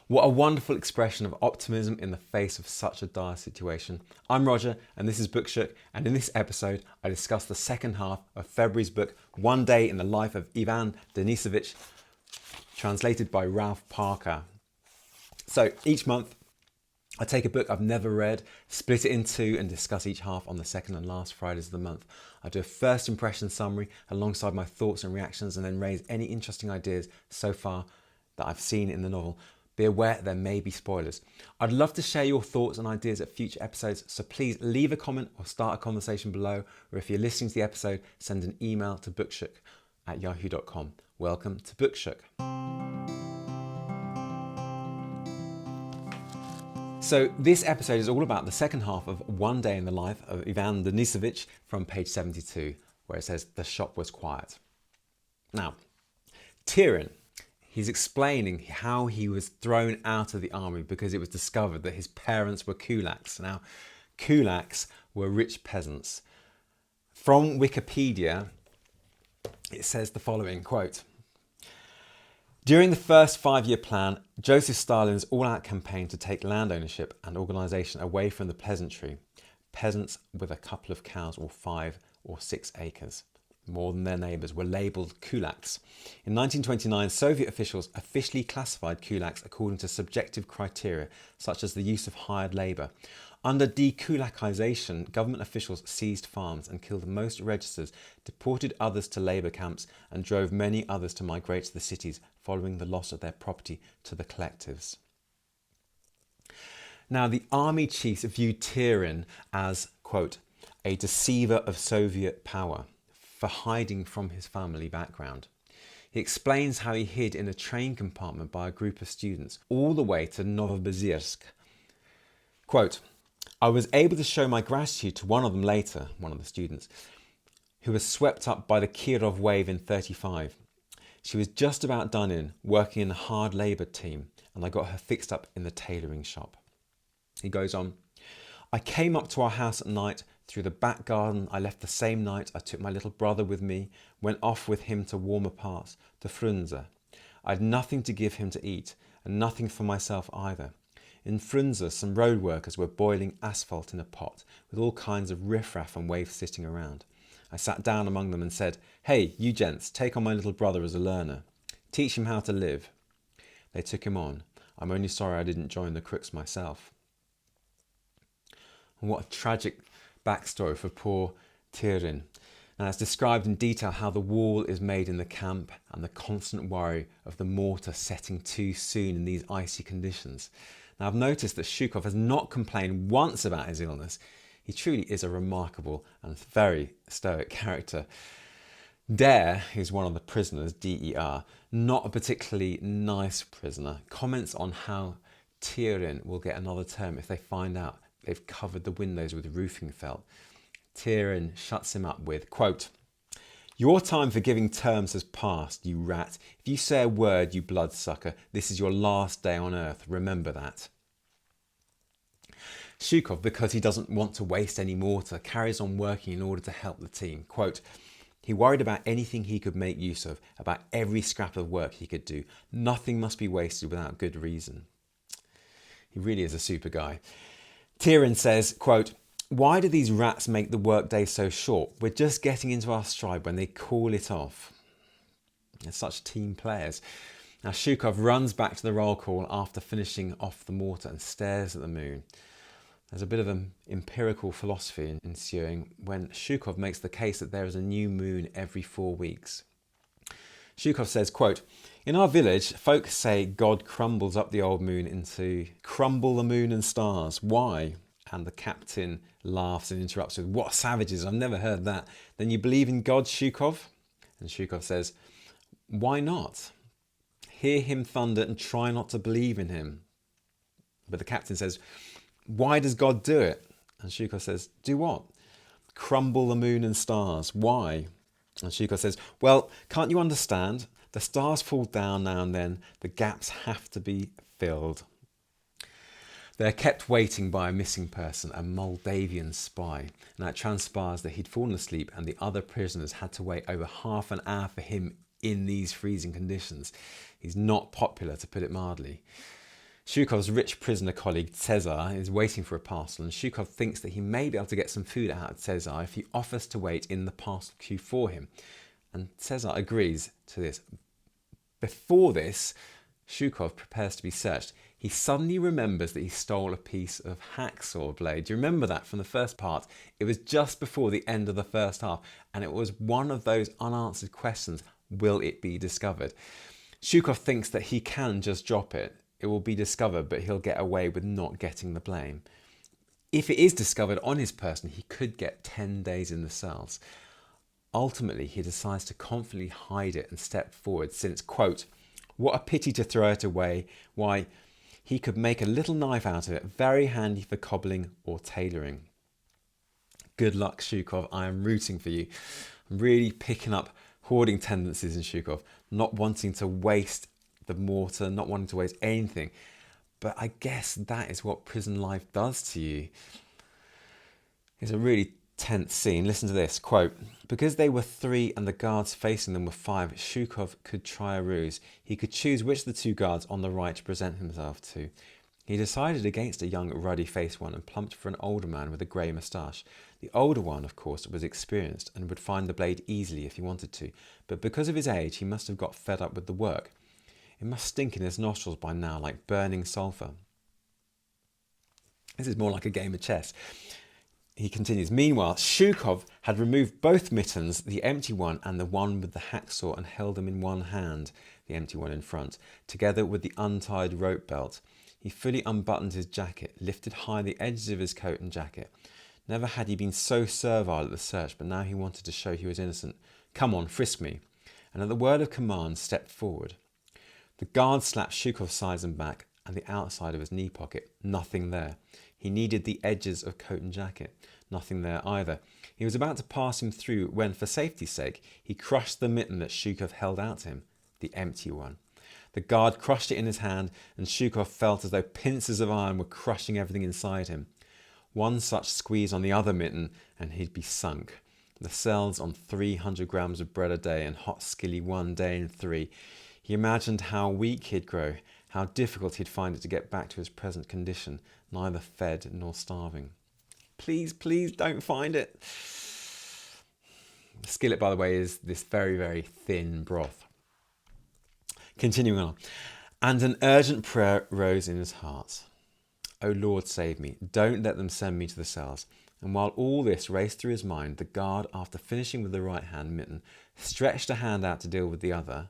What a wonderful expression of optimism in the face of such a dire situation. I'm Roger and this is Bookshook, and in this episode I discuss the second half of February's book, One Day in the Life of Ivan Denisovich, translated by Ralph Parker. So each month I take a book I've never read, split it in two and discuss each half on the second and last Fridays of the month. I do a first impression summary alongside my thoughts and reactions and then raise any interesting ideas so far that I've seen in the novel. Be aware there may be spoilers. I'd love to share your thoughts and ideas at future episodes, so please leave a comment or start a conversation below, or if you're listening to the episode, send an email to bookshook@yahoo.com. Welcome to Bookshook. So this episode is all about the second half of One Day in the Life of Ivan Denisovich from page 72, where it says, "The shop was quiet." Now, Tyrion, he's explaining how he was thrown out of the army because it was discovered that his parents were kulaks. Now, kulaks were rich peasants. From Wikipedia, it says the following, quote, "During the first 5-year plan, Joseph Stalin's all-out campaign to take land ownership and organisation away from the peasantry, peasants with a couple of cows or 5 or 6 acres, more than their neighbours, were labelled kulaks. In 1929, Soviet officials officially classified kulaks according to subjective criteria, such as the use of hired labour. Under dekulakization, government officials seized farms and killed most registers, deported others to labour camps, and drove many others to migrate to the cities following the loss of their property to the collectives." Now, the army chiefs viewed Tyrion as, quote, "a deceiver of Soviet power," for hiding from his family background. He explains how he hid in a train compartment by a group of students all the way to Novosibirsk. Quote, "I was able to show my gratitude to one of them later," one of the students, "who was swept up by the Kirov wave in 1935. She was just about done in, working in a hard labour team, and I got her fixed up in the tailoring shop." He goes on, "I came up to our house at night. Through the back garden I left the same night. I took my little brother with me, went off with him to warmer parts, to Frunze. I had nothing to give him to eat, and nothing for myself either. In Frunze some road workers were boiling asphalt in a pot, with all kinds of riffraff and waifs sitting around. I sat down among them and said, 'Hey, you gents, take on my little brother as a learner. Teach him how to live.' They took him on. I'm only sorry I didn't join the crooks myself." And what a tragic backstory for poor Tyrion. Now, it's described in detail how the wall is made in the camp and the constant worry of the mortar setting too soon in these icy conditions. Now, I've noticed that Zhukov has not complained once about his illness. He truly is a remarkable and very stoic character. Dare, who's one of the prisoners, D-E-R, not a particularly nice prisoner, comments on how Tyrion will get another term if they find out they've covered the windows with roofing felt. Tyrion shuts him up with, quote, "Your time for giving terms has passed, you rat. If you say a word, you bloodsucker, this is your last day on earth. Remember that." Zhukov, because he doesn't want to waste any mortar, carries on working in order to help the team. Quote, "He worried about anything he could make use of, about every scrap of work he could do. Nothing must be wasted without good reason." He really is a super guy. Tyrion says, quote, "Why do these rats make the workday so short? We're just getting into our stride when they call it off." They're such team players. Now, Zhukov runs back to the roll call after finishing off the mortar and stares at the moon. There's a bit of an empirical philosophy ensuing when Zhukov makes the case that there is a new moon every 4 weeks. Zhukov says, quote, "In our village, folk say God crumbles up the old moon into crumble the moon and stars. Why?" And the captain laughs and interrupts with, "What savages, I've never heard that. Then you believe in God, Zhukov?" And Zhukov says, "Why not? Hear him thunder and try not to believe in him." But the captain says, "Why does God do it?" And Zhukov says, "Do what?" "Crumble the moon and stars. Why?" And Zhukov says, "Well, can't you understand? The stars fall down now and then. The gaps have to be filled." They're kept waiting by a missing person, a Moldavian spy. Now it transpires that he'd fallen asleep and the other prisoners had to wait over half an hour for him in these freezing conditions. He's not popular, to put it mildly. Shukov's rich prisoner colleague Cesar is waiting for a parcel, and Shukov thinks that he may be able to get some food out of Cesar if he offers to wait in the parcel queue for him. And Cesar agrees to this. Before this, Shukov prepares to be searched. He suddenly remembers that he stole a piece of hacksaw blade. Do you remember that from the first part? It was just before the end of the first half, and it was one of those unanswered questions. Will it be discovered? Shukov thinks that he can just drop it. It will be discovered, but he'll get away with not getting the blame. If it is discovered on his person, he could get 10 days in the cells. Ultimately, he decides to confidently hide it and step forward since, quote, "What a pity to throw it away. Why, he could make a little knife out of it, very handy for cobbling or tailoring." Good luck, Shukov. I am rooting for you. I'm really picking up hoarding tendencies in Shukov, not wanting to waste the mortar, not wanting to waste anything. But I guess that is what prison life does to you. It's a really tense scene. Listen to this, quote, "Because they were 3 and the guards facing them were 5, Shukov could try a ruse. He could choose which of the 2 guards on the right to present himself to. He decided against a young ruddy-faced one and plumped for an older man with a grey moustache. The older one, of course, was experienced and would find the blade easily if he wanted to, but because of his age he must have got fed up with the work. It must stink in his nostrils by now like burning sulphur." This is more like a game of chess. He continues, "Meanwhile, Shukov had removed both mittens, the empty one and the one with the hacksaw, and held them in one hand, the empty one in front, together with the untied rope belt. He fully unbuttoned his jacket, lifted high the edges of his coat and jacket. Never had he been so servile at the search, but now he wanted to show he was innocent. 'Come on, frisk me,' and at the word of command stepped forward. The guard slapped Shukov's sides and back and the outside of his knee pocket. Nothing there. He needed the edges of coat and jacket. Nothing there either. He was about to pass him through when, for safety's sake, he crushed the mitten that Shukov held out to him, the empty one. The guard crushed it in his hand, and Shukov felt as though pincers of iron were crushing everything inside him. One such squeeze on the other mitten, and he'd be sunk. The cells on 300 grams of bread a day and hot skilly 1 day in 3. He imagined how weak he'd grow, how difficult he'd find it to get back to his present condition, neither fed nor starving. Please, please don't find it. The skillet, by the way, is this very, very thin broth. Continuing on. And an urgent prayer rose in his heart. "O Lord, save me. Don't let them send me to the cells." And while all this raced through his mind, the guard, after finishing with the right hand mitten, stretched a hand out to deal with the other.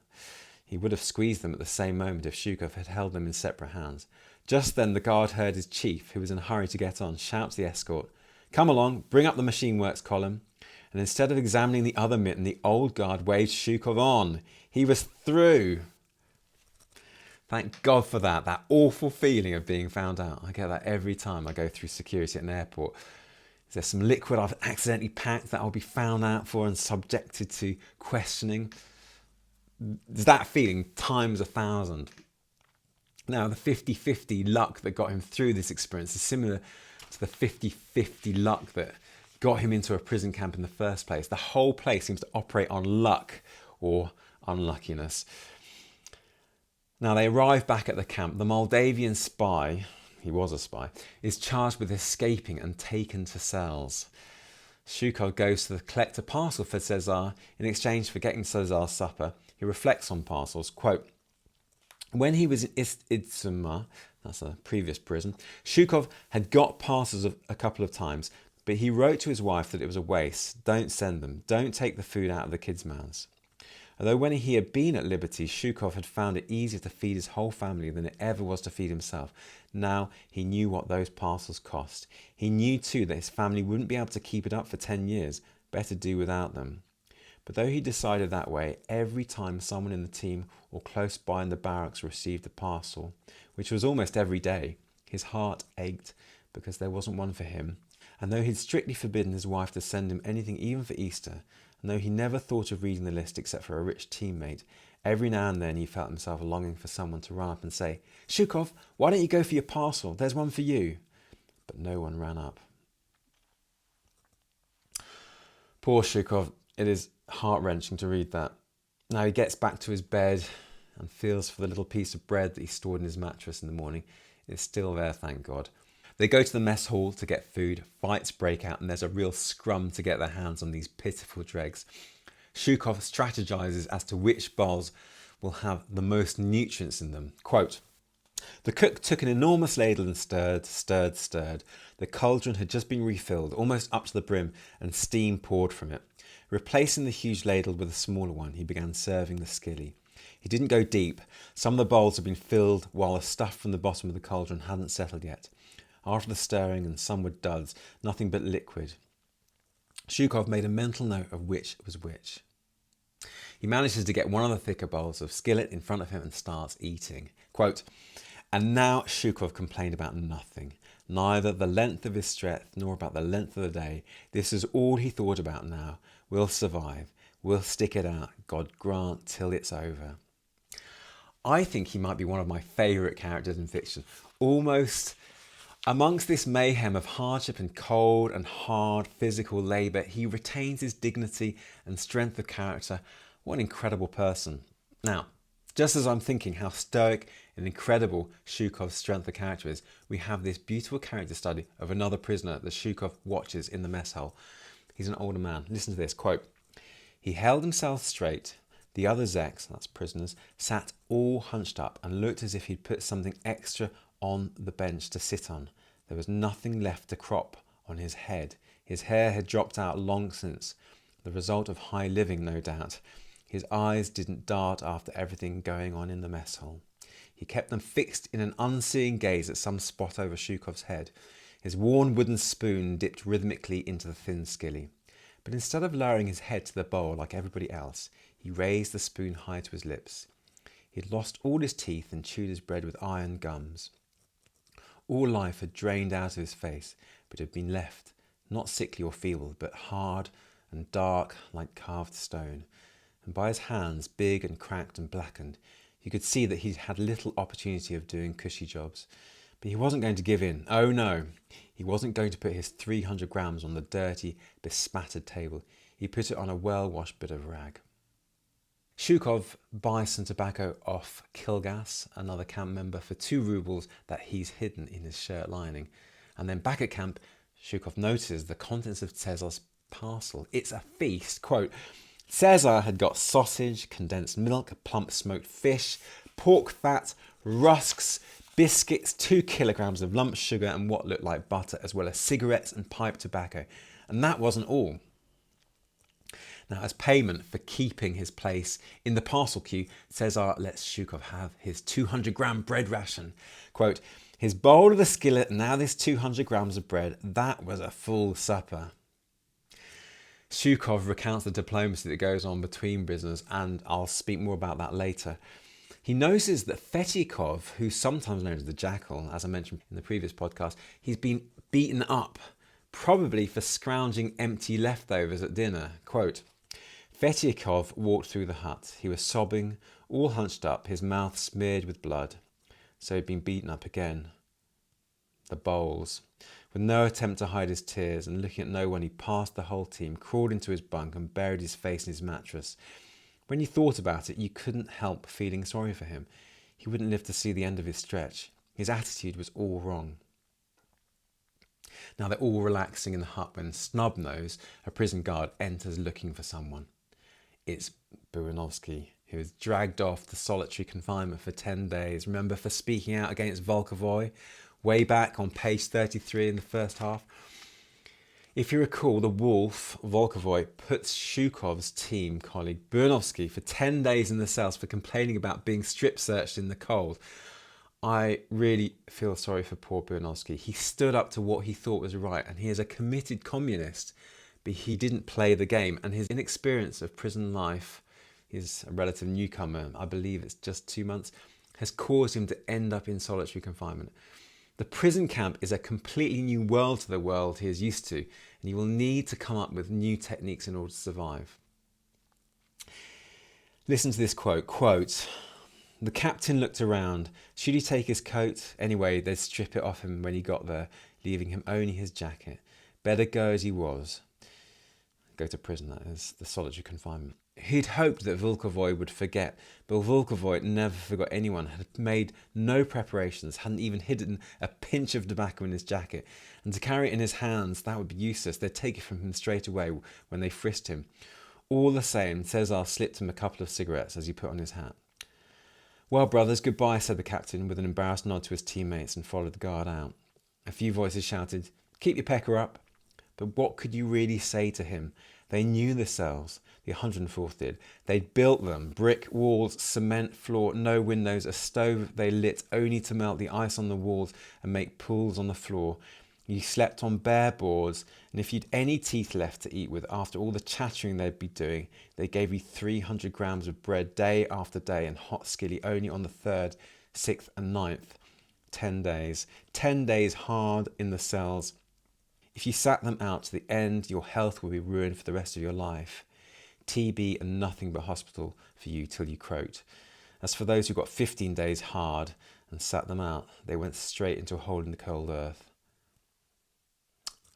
He would have squeezed them at the same moment if Shukov had held them in separate hands. Just then the guard heard his chief, who was in a hurry to get on, shout to the escort, "Come along, bring up the machine works column." And instead of examining the other mitten, the old guard waved Shukov on. He was through. Thank God for that. That awful feeling of being found out. I get that every time I go through security at an airport. Is there some liquid I've accidentally packed that I'll be found out for and subjected to questioning? There's that feeling times 1,000. Now, the 50-50 luck that got him through this experience is similar to the 50-50 luck that got him into a prison camp in the first place. The whole place seems to operate on luck or unluckiness. Now, they arrive back at the camp. The Moldavian spy, he was a spy, is charged with escaping and taken to cells. Shukov goes to collect a parcel for Cesar. In exchange for getting Cesar's supper, he reflects on parcels, quote, "When he was in Idzuma," that's a previous prison, "Shukov had got parcels a couple of times, but he wrote to his wife that it was a waste. Don't send them. Don't take the food out of the kids' mouths." Although when he had been at liberty, Shukov had found it easier to feed his whole family than it ever was to feed himself. Now he knew what those parcels cost. He knew too that his family wouldn't be able to keep it up for 10 years. Better do without them. But though he decided that way, every time someone in the team or close by in the barracks received a parcel, which was almost every day, his heart ached because there wasn't one for him. And though he'd strictly forbidden his wife to send him anything even for Easter, and though he never thought of reading the list except for a rich teammate, every now and then he felt himself longing for someone to run up and say, "Shukov, why don't you go for your parcel? There's one for you." But no one ran up. Poor Shukov. It is heart-wrenching to read that. Now he gets back to his bed and feels for the little piece of bread that he stored in his mattress in the morning. It's still there, thank God. They go to the mess hall to get food, fights break out, and there's a real scrum to get their hands on these pitiful dregs. Zhukov strategizes as to which bowls will have the most nutrients in them. Quote, "The cook took an enormous ladle and stirred. The cauldron had just been refilled, almost up to the brim, and steam poured from it. Replacing the huge ladle with a smaller one, he began serving the skilly. He didn't go deep. Some of the bowls had been filled while the stuff from the bottom of the cauldron hadn't settled yet. After the stirring, and some were duds, nothing but liquid." Zhukov made a mental note of which was which. He manages to get one of the thicker bowls of skillet in front of him and starts eating. Quote, "And now Zhukov complained about nothing, neither the length of his stretch nor about the length of the day. This is all he thought about now. We'll survive. We'll stick it out. God grant till it's over." I think he might be one of my favourite characters in fiction. Almost amongst this mayhem of hardship and cold and hard physical labour, he retains his dignity and strength of character. What an incredible person. Now, just as I'm thinking how stoic and incredible Zhukov's strength of character is, we have this beautiful character study of another prisoner that Zhukov watches in the mess hall. He's an older man. Listen to this, quote, "He held himself straight. The other Zeks, that's prisoners, sat all hunched up and looked as if he'd put something extra on the bench to sit on. There was nothing left to crop on his head. His hair had dropped out long since, the result of high living, no doubt. His eyes didn't dart after everything going on in the mess hall. He kept them fixed in an unseeing gaze at some spot over Zhukov's head. His worn wooden spoon dipped rhythmically into the thin skilly. But instead of lowering his head to the bowl like everybody else, he raised the spoon high to his lips. He had lost all his teeth and chewed his bread with iron gums. All life had drained out of his face, but had been left, not sickly or feeble, but hard and dark like carved stone. And by his hands, big and cracked and blackened, you could see that he'd had little opportunity of doing cushy jobs. But he wasn't going to give in. Oh no, he wasn't going to put his 300 grams on the dirty, bespattered table. He put it on a well-washed bit of rag." Zhukov buys some tobacco off Kilgas, another camp member, for 2 rubles that he's hidden in his shirt lining. And then back at camp, Zhukov notices the contents of Cesar's parcel. It's a feast. Quote, "Cesar had got sausage, condensed milk, plump smoked fish, pork fat, rusks, biscuits, 2 kilograms of lump sugar and what looked like butter, as well as cigarettes and pipe tobacco. And that wasn't all. Now, as payment for keeping his place in the parcel queue, Cesar lets Zhukov have his 200-gram bread ration. Quote, "His bowl of the skillet, now this 200 grams of bread, that was a full supper." Zhukov recounts the diplomacy that goes on between prisoners, and I'll speak more about that later. He notices that Fetyakov, who's sometimes known as the Jackal, as I mentioned in the previous podcast, he's been beaten up, probably for scrounging empty leftovers at dinner. Quote, "Fetyakov walked through the hut. He was sobbing, all hunched up, his mouth smeared with blood. So he'd been beaten up again. The bowls. With no attempt to hide his tears and looking at no one, he passed the whole team, crawled into his bunk and buried his face in his mattress. When you thought about it, you couldn't help feeling sorry for him. He wouldn't live to see the end of his stretch. His attitude was all wrong." Now they're all relaxing in the hut when Snubnose, a prison guard, enters looking for someone. It's Buranovsky, who was dragged off to solitary confinement for 10 days. Remember, for speaking out against Volkovoy, way back on page 33 in the first half. If you recall, the wolf, Volkovoy, puts Zhukov's team colleague Buranovsky for 10 days in the cells for complaining about being strip searched in the cold. I really feel sorry for poor Buranovsky. He stood up to what he thought was right, and he is a committed communist, but he didn't play the game, and his inexperience of prison life, he's a relative newcomer, I believe it's just 2 months, has caused him to end up in solitary confinement. The prison camp is a completely new world to the world he is used to, and he will need to come up with new techniques in order to survive. Listen to this quote, "The captain looked around. Should he take his coat? Anyway, they'd strip it off him when he got there, leaving him only his jacket. Better go as he was." Go to prison, that is, the solitary confinement. He'd hoped that Volkovoy would forget, but Volkovoy never forgot anyone, had made no preparations, hadn't even hidden a pinch of tobacco in his jacket, and to carry it in his hands, that would be useless. They'd take it from him straight away when they frisked him. All the same, Cesar slipped him a couple of cigarettes as he put on his hat. "Well, brothers, goodbye," said the captain, with an embarrassed nod to his teammates, and followed the guard out. A few voices shouted, "Keep your pecker up." But what could you really say to him? They knew the cells, the 104th did. They'd built them, brick walls, cement floor, no windows, a stove they lit only to melt the ice on the walls and make pools on the floor. You slept on bare boards, and if you'd any teeth left to eat with after all the chattering they'd be doing, they gave you 300 grams of bread day after day and hot skilly only on the 3rd, 6th and 9th. 10 days. 10 days hard in the cells. If you sat them out to the end, your health will be ruined for the rest of your life. TB and nothing but hospital for you till you croaked. As for those who got 15 days hard and sat them out, they went straight into a hole in the cold earth.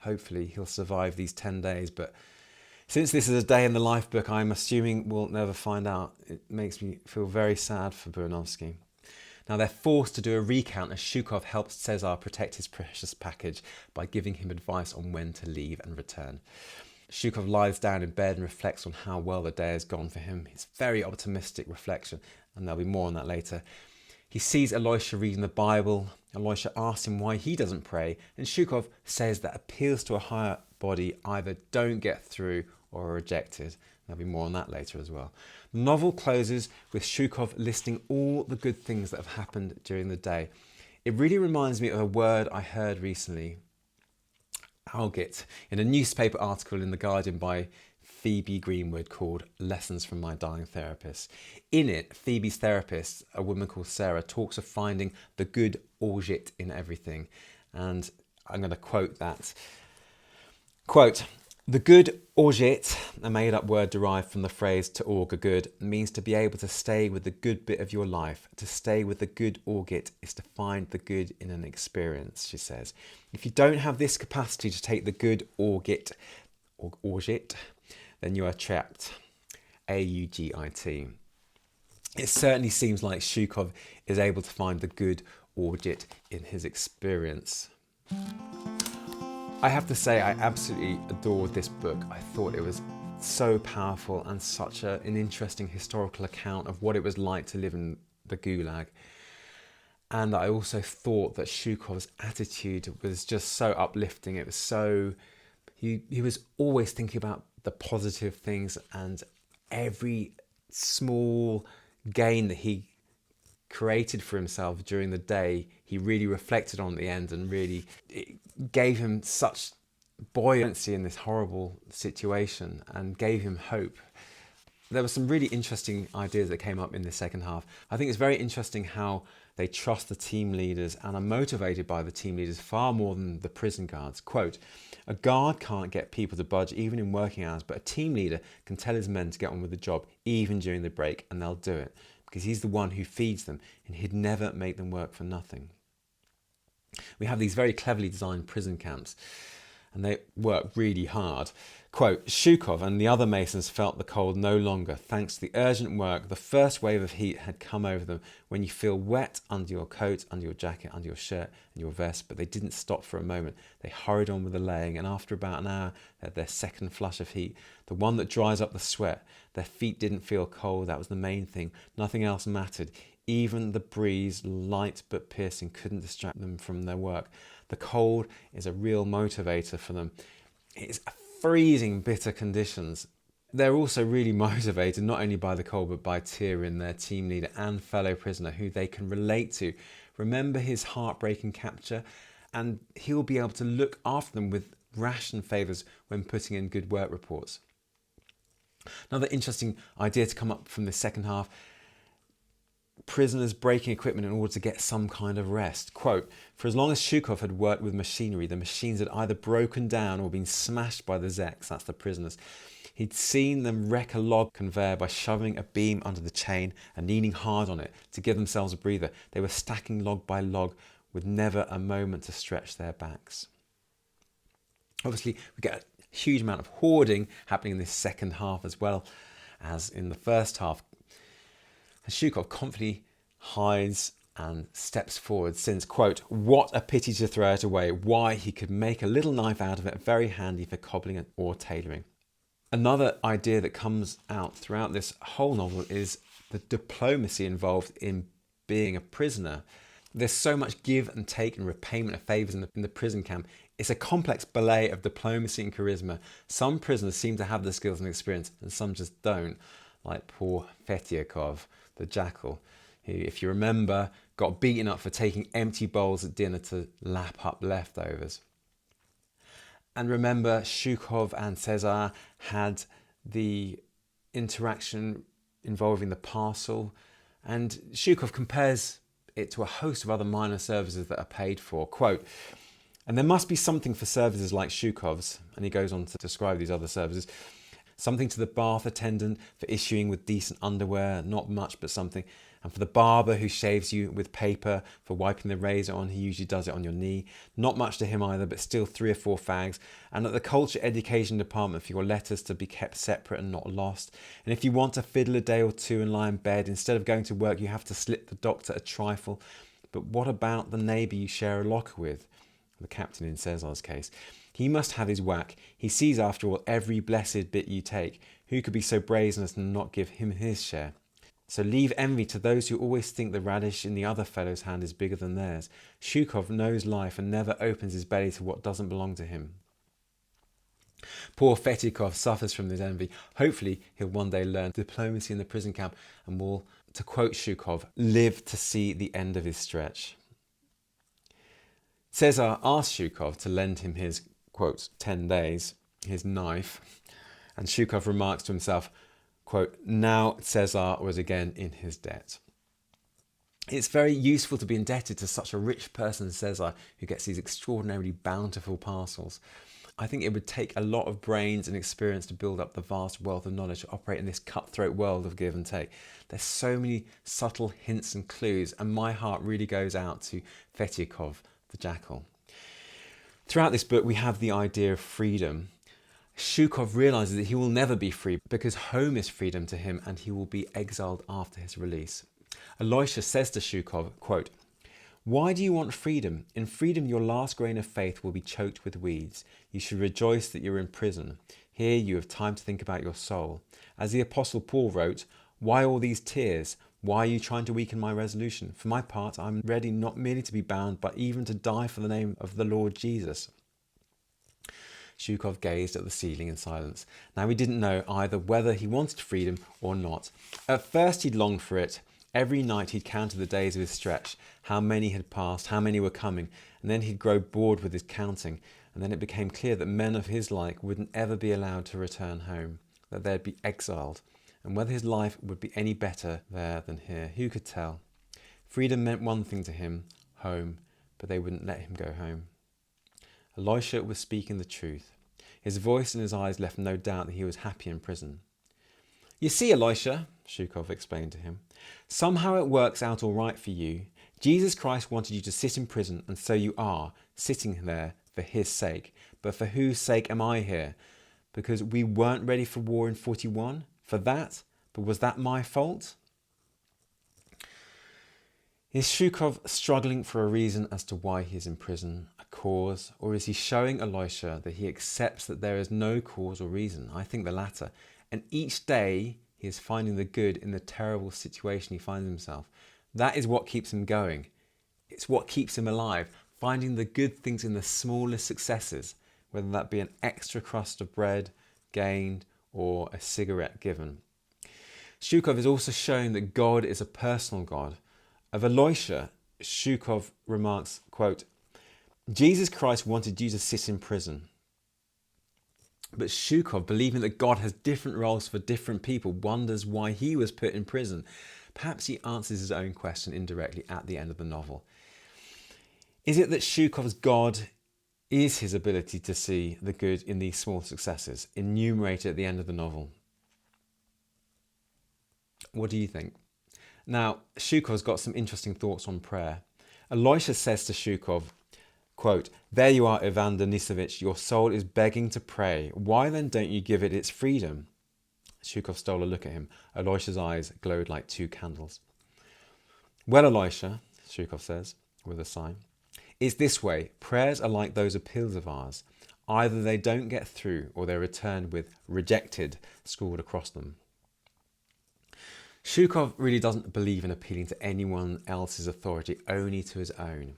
Hopefully he'll survive these 10 days, but since this is a day in the life book, I'm assuming we'll never find out. It makes me feel very sad for Buranovsky. Now they're forced to do a recount as Zhukov helps Cesar protect his precious package by giving him advice on when to leave and return. Zhukov lies down in bed and reflects on how well the day has gone for him. It's very optimistic reflection, and there'll be more on that later. He sees Aloysia reading the Bible. Aloysia asks him why he doesn't pray, and Zhukov says that appeals to a higher body either don't get through or are rejected. There'll be more on that later as well. The novel closes with Zhukov listing all the good things that have happened during the day. It really reminds me of a word I heard recently, augit, in a newspaper article in The Guardian by Phoebe Greenwood called Lessons from My Dying Therapist. In it, Phoebe's therapist, a woman called Sarah, talks of finding the good augit in everything. And I'm going to quote that. Quote, "The good augit, a made-up word derived from the phrase to augur good, means to be able to stay with the good bit of your life. To stay with the good augit is to find the good in an experience," she says. If you don't have this capacity to take the good augit, then you are trapped. A-U-G-I-T. It certainly seems like Zhukov is able to find the good augit in his experience. I have to say, I absolutely adored this book. I thought it was so powerful and such an interesting historical account of what it was like to live in the Gulag. And I also thought that Zhukov's attitude was just so uplifting. It was so... He was always thinking about the positive things, and every small gain that he created for himself during the day, he really reflected on at the end, and really it gave him such buoyancy in this horrible situation and gave him hope. There were some really interesting ideas that came up in the second half. I think it's very interesting how they trust the team leaders and are motivated by the team leaders far more than the prison guards. Quote, "A guard can't get people to budge even in working hours, but a team leader can tell his men to get on with the job even during the break, and they'll do it because he's the one who feeds them, and he'd never make them work for nothing." We have these very cleverly designed prison camps, and they work really hard. Quote, "Zhukov and the other Masons felt the cold no longer. Thanks to the urgent work, the first wave of heat had come over them when you feel wet under your coat, under your jacket, under your shirt and your vest, but they didn't stop for a moment. They hurried on with the laying, and after about an hour, they had their second flush of heat, the one that dries up the sweat. Their feet didn't feel cold. That was the main thing. Nothing else mattered. Even the breeze, light but piercing, couldn't distract them from their work. The cold is a real motivator for them. It's freezing, bitter conditions. They're also really motivated not only by the cold but by Tyrion, their team leader and fellow prisoner, who they can relate to. Remember his heartbreaking capture, and he'll be able to look after them with ration favours when putting in good work reports. Another interesting idea to come up from the second half: prisoners breaking equipment in order to get some kind of rest. Quote, "For as long as Zhukov had worked with machinery, the machines had either broken down or been smashed by the Zeks," that's the prisoners. "He'd seen them wreck a log conveyor by shoving a beam under the chain and leaning hard on it to give themselves a breather. They were stacking log by log with never a moment to stretch their backs." Obviously, we get a huge amount of hoarding happening in this second half as well. as in the first half. And Zhukov confidently hides and steps forward since, quote, what a pity to throw it away. Why, he could make a little knife out of it, very handy for cobbling or tailoring. Another idea that comes out throughout this whole novel is the diplomacy involved in being a prisoner. There's so much give and take and repayment of favours in the prison camp. It's a complex ballet of diplomacy and charisma. Some prisoners seem to have the skills and experience, and some just don't, like poor Fetyakov, the jackal, who, if you remember, got beaten up for taking empty bowls at dinner to lap up leftovers. And remember, Zhukov and Cesar had the interaction involving the parcel, and Zhukov compares it to a host of other minor services that are paid for. Quote, and there must be something for services like Zhukov's, and he goes on to describe these other services. Something to the bath attendant for issuing with decent underwear, not much but something. And for the barber who shaves you with paper, for wiping the razor on, he usually does it on your knee. Not much to him either, but still 3 or 4 fags. And at the culture education department for your letters to be kept separate and not lost. And if you want to fiddle a day or two and lie in bed, instead of going to work, you have to slip the doctor a trifle. But what about the neighbour you share a locker with? The captain in Cesar's case. He must have his whack. He sees, after all, every blessed bit you take. Who could be so brazen as to not give him his share? So leave envy to those who always think the radish in the other fellow's hand is bigger than theirs. Zhukov knows life and never opens his belly to what doesn't belong to him. Poor Fetyakov suffers from this envy. Hopefully he'll one day learn diplomacy in the prison camp and will, to quote Zhukov, live to see the end of his stretch. Cesar asked Zhukov to lend him his, quote, 10 days, his knife, and Zhukov remarks to himself, quote, now Cesar was again in his debt. It's very useful to be indebted to such a rich person as Cesar, who gets these extraordinarily bountiful parcels. I think it would take a lot of brains and experience to build up the vast wealth of knowledge to operate in this cutthroat world of give and take. There's so many subtle hints and clues, and my heart really goes out to Fetyakov, the jackal. Throughout this book, we have the idea of freedom. Zhukov realises that he will never be free because home is freedom to him, and he will be exiled after his release. Aloysius says to Zhukov, quote, why do you want freedom? In freedom, your last grain of faith will be choked with weeds. You should rejoice that you're in prison. Here you have time to think about your soul. As the Apostle Paul wrote, why all these tears? Why are you trying to weaken my resolution? For my part, I'm ready not merely to be bound, but even to die for the name of the Lord Jesus. Zhukov gazed at the ceiling in silence. Now he didn't know either whether he wanted freedom or not. At first he'd longed for it. Every night he'd counted the days of his stretch, how many had passed, how many were coming, and then he'd grow bored with his counting, and then it became clear that men of his like wouldn't ever be allowed to return home, that they'd be exiled, and whether his life would be any better there than here, who could tell? Freedom meant one thing to him, home, but they wouldn't let him go home. Elisha was speaking the truth. His voice and his eyes left no doubt that he was happy in prison. You see, Elisha, Zhukov explained to him, somehow it works out all right for you. Jesus Christ wanted you to sit in prison, and so you are, sitting there for his sake. But for whose sake am I here? Because we weren't ready for war in 41? For that? But was that my fault? Is Zhukov struggling for a reason as to why he is in prison, a cause, or is he showing Elisha that he accepts that there is no cause or reason? I think the latter. And each day he is finding the good in the terrible situation he finds himself. That is what keeps him going. It's what keeps him alive, finding the good things in the smallest successes, whether that be an extra crust of bread gained or a cigarette given. Zhukov is also showing that God is a personal God. Of Elisha, Zhukov remarks, quote, Jesus Christ wanted you to sit in prison. But Zhukov, believing that God has different roles for different people, wonders why he was put in prison. Perhaps he answers his own question indirectly at the end of the novel. Is it that Zhukov's God is his ability to see the good in these small successes, enumerated at the end of the novel? What do you think? Now, Zhukov's got some interesting thoughts on prayer. Elisha says to Zhukov, quote, there you are, Ivan Denisovich, your soul is begging to pray. Why then don't you give it its freedom? Zhukov stole a look at him. Aloysia's eyes glowed like two candles. Well, Aloysia, Zhukov says, with a sigh, it's this way. Prayers are like those appeals of ours. Either they don't get through or they're returned with rejected scrawled across them. Zhukov really doesn't believe in appealing to anyone else's authority, only to his own.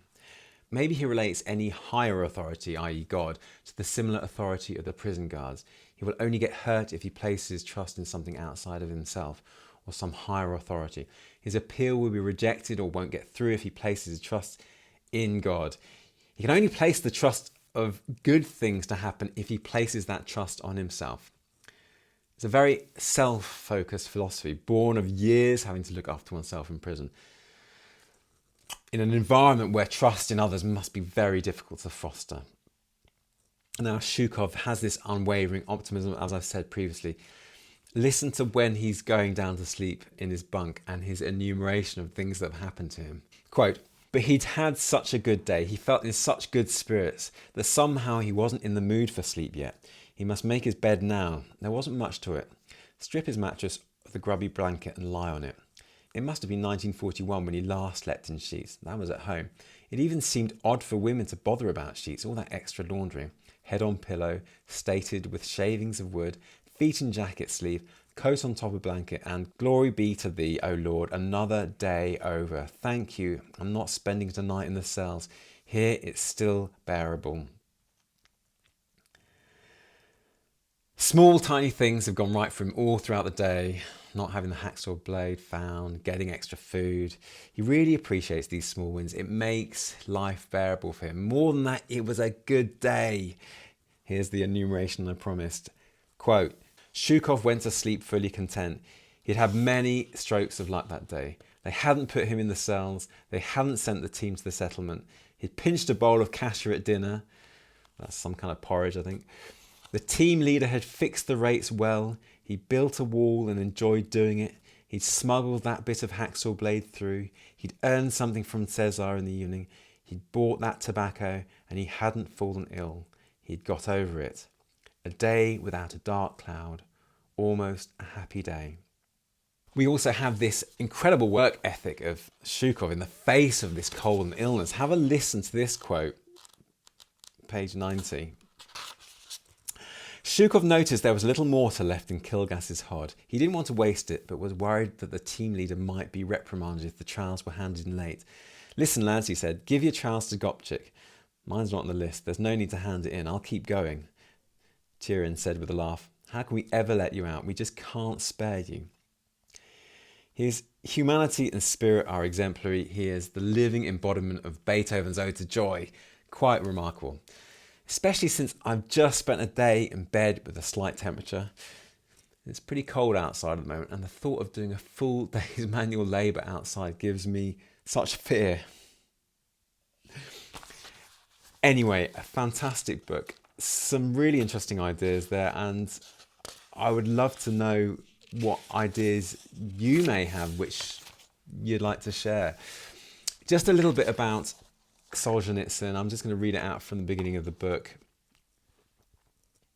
Maybe he relates any higher authority, i.e. God, to the similar authority of the prison guards. He will only get hurt if he places his trust in something outside of himself or some higher authority. His appeal will be rejected or won't get through if he places his trust in God. He can only place the trust of good things to happen if he places that trust on himself. It's a very self-focused philosophy, born of years having to look after oneself in prison, in an environment where trust in others must be very difficult to foster. Now, Zhukov has this unwavering optimism, as I've said previously. Listen to when he's going down to sleep in his bunk and his enumeration of things that have happened to him. Quote, but he'd had such a good day, he felt in such good spirits, that somehow he wasn't in the mood for sleep yet. He must make his bed now. There wasn't much to it. Strip his mattress of the grubby blanket and lie on it. It must have been 1941 when he last slept in sheets. That was at home. It even seemed odd for women to bother about sheets, all that extra laundry. Head on pillow, stated with shavings of wood, feet in jacket sleeve, coat on top of blanket, and glory be to thee, O Lord, another day over. Thank you. I'm not spending tonight in the cells. Here it's still bearable. Small, tiny things have gone right for him all throughout the day. Not having the hacksaw blade found, getting extra food. He really appreciates these small wins. It makes life bearable for him. More than that, it was a good day. Here's the enumeration I promised. Quote, Zhukov went to sleep fully content. He'd had many strokes of luck that day. They hadn't put him in the cells. They hadn't sent the team to the settlement. He'd pinched a bowl of kasher at dinner. That's some kind of porridge, I think. The team leader had fixed the rates well. He built a wall and enjoyed doing it. He'd smuggled that bit of hacksaw blade through. He'd earned something from Cesar in the evening. He'd bought that tobacco and he hadn't fallen ill. He'd got over it. A day without a dark cloud. Almost a happy day. We also have this incredible work ethic of Zhukov in the face of this cold and illness. Have a listen to this quote. Page 90. Zhukov noticed there was little mortar left in Kilgas's hod. He didn't want to waste it, but was worried that the team leader might be reprimanded if the trowels were handed in late. Listen, lads, he said, give your trowels to Gopchik. Mine's not on the list. There's no need to hand it in. I'll keep going. Tyrion said with a laugh, how can we ever let you out? We just can't spare you. His humanity and spirit are exemplary. He is the living embodiment of Beethoven's Ode to Joy. Quite remarkable. Especially since I've just spent a day in bed with a slight temperature. It's pretty cold outside at the moment, and the thought of doing a full day's manual labour outside gives me such fear. Anyway, a fantastic book. Some really interesting ideas there, and I would love to know what ideas you may have which you'd like to share. Just a little bit about Solzhenitsyn. I'm just going to read it out from the beginning of the book.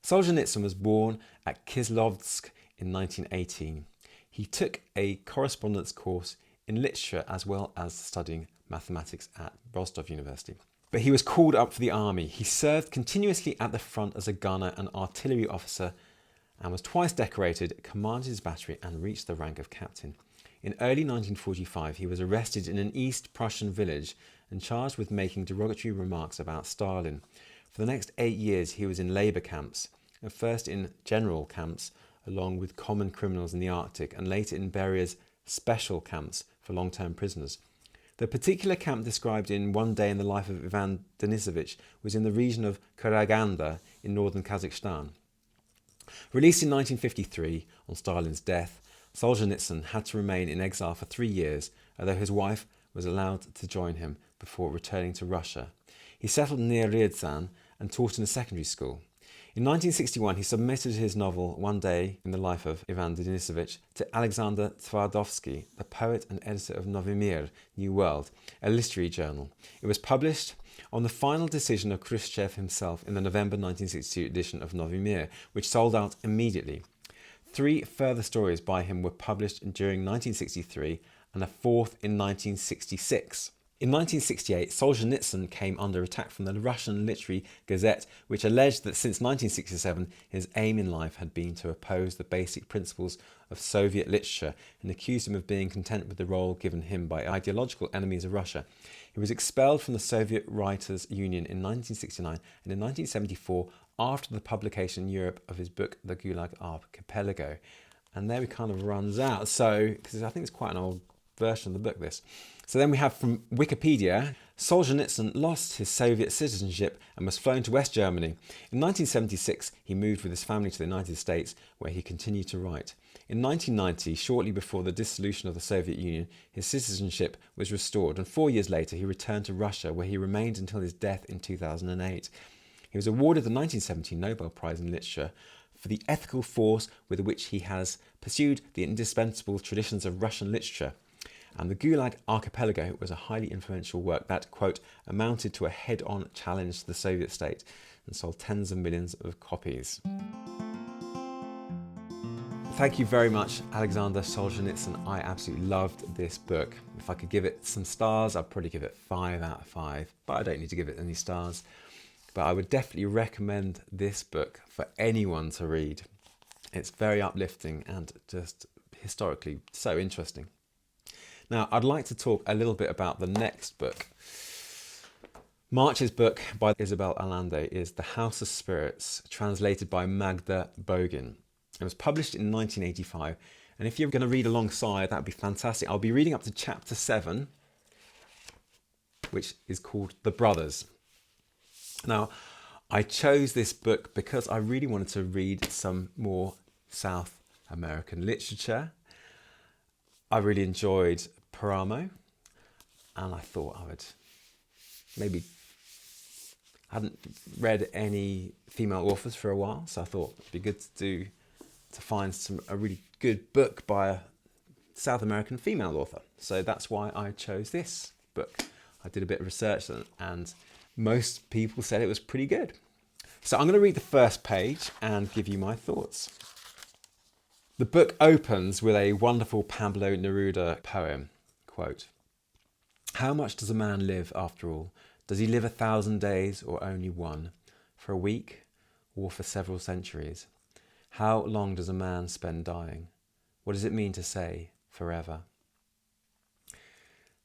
Solzhenitsyn was born at Kislovsk in 1918. He took a correspondence course in literature as well as studying mathematics at Rostov University. But he was called up for the army. He served continuously at the front as a gunner and artillery officer and was twice decorated, commanded his battery and reached the rank of captain. In early 1945, he was arrested in an East Prussian village and charged with making derogatory remarks about Stalin. For the next 8 years, he was in labour camps, at first in general camps, along with common criminals in the Arctic, and later in Beria's special camps for long-term prisoners. The particular camp described in One Day in the Life of Ivan Denisovich was in the region of Karaganda in northern Kazakhstan. Released in 1953 on Stalin's death, Solzhenitsyn had to remain in exile for 3 years, although his wife was allowed to join him before returning to Russia. He settled near Ryazan and taught in a secondary school. In 1961, he submitted his novel One Day in the Life of Ivan Denisovich to Alexander Twardowski, the poet and editor of Novy Mir, New World, a literary journal. It was published on the final decision of Khrushchev himself in the November 1962 edition of Novy Mir, which sold out immediately. 3 further stories by him were published during 1963 and a fourth in 1966. In 1968, Solzhenitsyn came under attack from the Russian Literary Gazette, which alleged that since 1967 his aim in life had been to oppose the basic principles of Soviet literature and accused him of being content with the role given him by ideological enemies of Russia. He was expelled from the Soviet Writers' Union in 1969 and in 1974 after the publication in Europe of his book The Gulag Archipelago. And there he kind of runs out. So, because I think it's quite an old version of the book, this. So then we have from Wikipedia, Solzhenitsyn lost his Soviet citizenship and was flown to West Germany. In 1976, he moved with his family to the United States, where he continued to write. In 1990, shortly before the dissolution of the Soviet Union, his citizenship was restored, and 4 years later he returned to Russia, where he remained until his death in 2008. He was awarded the 1970 Nobel Prize in Literature for the ethical force with which he has pursued the indispensable traditions of Russian literature. And the Gulag Archipelago was a highly influential work that, quote, amounted to a head-on challenge to the Soviet state and sold tens of millions of copies. Thank you very much, Alexander Solzhenitsyn. I absolutely loved this book. If I could give it some stars, I'd probably give it 5 out of 5, but I don't need to give it any stars. But I would definitely recommend this book for anyone to read. It's very uplifting and just historically so interesting. Now, I'd like to talk a little bit about the next book. March's book by Isabel Allende is The House of Spirits, translated by Magda Bogin. It was published in 1985, and if you're going to read alongside, that would be fantastic. I'll be reading up to chapter 7, which is called The Brothers. Now, I chose this book because I really wanted to read some more South American literature. I really enjoyed Paramo, and I thought I would maybe, I hadn't read any female authors for a while, so I thought it'd be good to find a really good book by a South American female author. So that's why I chose this book. I did a bit of research and most people said it was pretty good. So I'm going to read the first page and give you my thoughts. The book opens with a wonderful Pablo Neruda poem, quote, "How much does a man live after all? Does he live 1,000 days or only one? For a week or for several centuries? How long does a man spend dying? What does it mean to say forever?"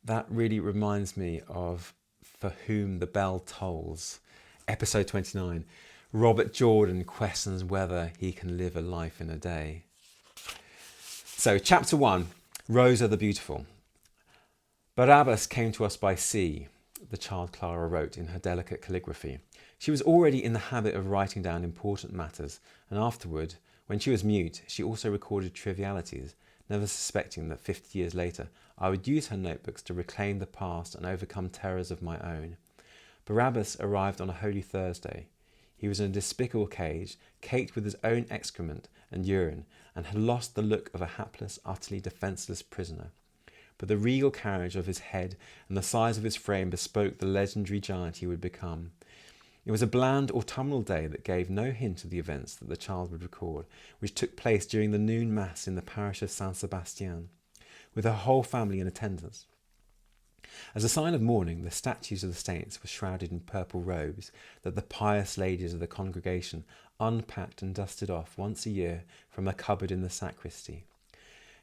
That really reminds me of For Whom the Bell Tolls, episode 29. Robert Jordan questions whether he can live a life in a day. So, chapter 1, Rosa the Beautiful. Barabbas came to us by sea, the child Clara wrote in her delicate calligraphy. She was already in the habit of writing down important matters, and afterward, when she was mute, she also recorded trivialities, never suspecting that 50 years later I would use her notebooks to reclaim the past and overcome terrors of my own. Barabbas arrived on a Holy Thursday. He was in a despicable cage, caked with his own excrement and urine, and had lost the look of a hapless, utterly defenceless prisoner. But the regal carriage of his head and the size of his frame bespoke the legendary giant he would become. It was a bland autumnal day that gave no hint of the events that the child would record, which took place during the noon mass in the parish of San Sebastian, with her whole family in attendance. As a sign of mourning, the statues of the saints were shrouded in purple robes that the pious ladies of the congregation unpacked and dusted off once a year from a cupboard in the sacristy.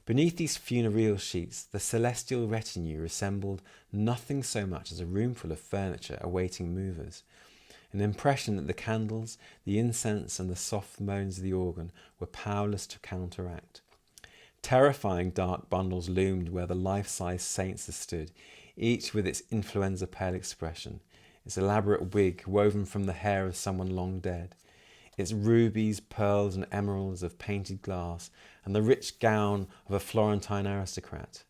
Beneath these funereal sheets, the celestial retinue resembled nothing so much as a roomful of furniture awaiting movers, an impression that the candles, the incense and the soft moans of the organ were powerless to counteract. Terrifying dark bundles loomed where the life-size saints stood, each with its influenza-pale expression, its elaborate wig woven from the hair of someone long dead, its rubies, pearls and emeralds of painted glass, and the rich gown of a Florentine aristocrat.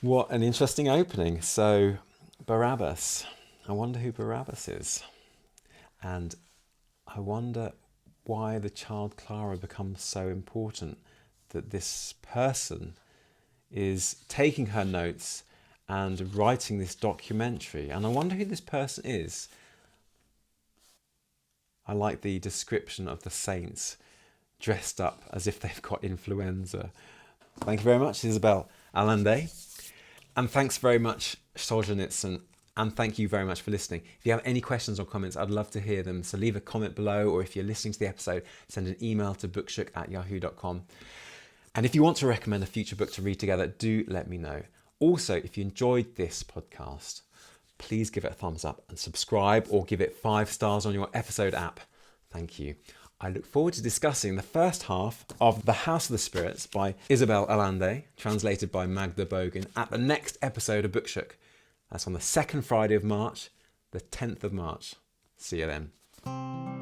What an interesting opening. So, Barabbas. I wonder who Barabbas is. And I wonder why the child Clara becomes so important, that this person is taking her notes and writing this documentary. And I wonder who this person is. I like the description of the saints dressed up as if they've got influenza. Thank you very much, Isabel, Allende. And thanks very much, Solzhenitsyn. And thank you very much for listening. If you have any questions or comments, I'd love to hear them. So leave a comment below, or if you're listening to the episode, send an email to bookshook@yahoo.com. And if you want to recommend a future book to read together, do let me know. Also, if you enjoyed this podcast, please give it a thumbs up and subscribe, or give it 5 stars on your episode app. Thank you. I look forward to discussing the first half of The House of the Spirits by Isabel Allende, translated by Magda Bogin, at the next episode of Bookshook. That's on the second Friday of March, the 10th of March. See you then.